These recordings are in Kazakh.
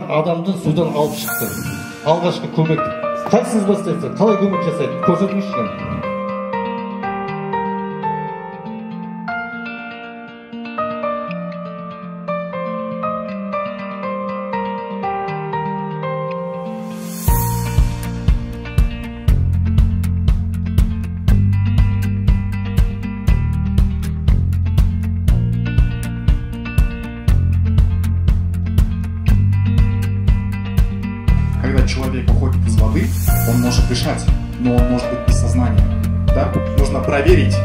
адамды судан алып шықты. Алғашқы көмек. Қайсыңыз бастайсыз? Қалай көмек жасайды? Көрсетіңізші. Когда человек выходит из воды, он может дышать, но он может быть без сознания. Да? Нужно проверить,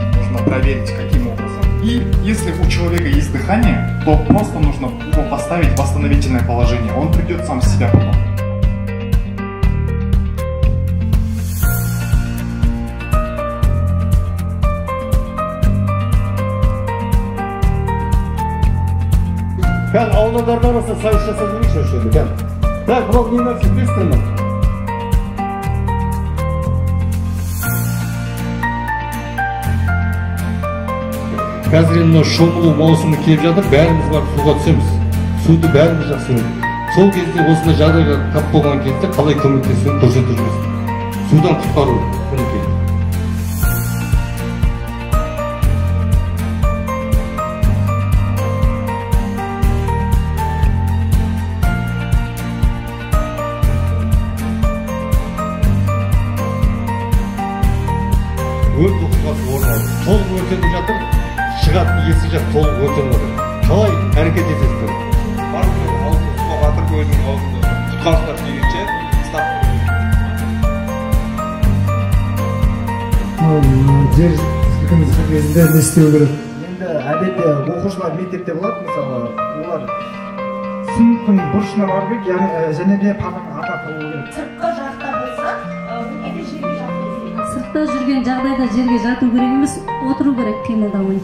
каким образом. И если у человека есть дыхание, то просто нужно его поставить в восстановительное положение. Он придет сам в себя потом. Kan avlulardan arasında sayış жасап жүрмекші kan. Так, мынау не нәрсе білесіздер ме? Қазір енді шомылу маусымы келіп жатыр, бәріміз барып суға түсеміз. Суды бәріміз жақсы көреді. Сол кезде осындай жағдайға тап болған кезде қалай көмектесуін көрсетіп жүрміз. Судан құтқару мінекей. Өрт оқиғасы орын алды. Толық өртеніп жатыр, шығатын есі жақ толық өртеніп жатыр. Қалай әрекет етесіздер? Барлығы аузын суға батырып өзінің аузында құтқарушылар келгенше ұстап жер сілкінісі кезінде не істеу керек? Енді әдетте оқушылар мектепте болады, мысалы, олар сыныптың бұрышына бару керек, және де парақтың ата қалу керек. Сыртқы жақта болса, жерге жату керек. Сыртта жүрген жағдайда жерге жату керек емес, отыру керек қимылдамай.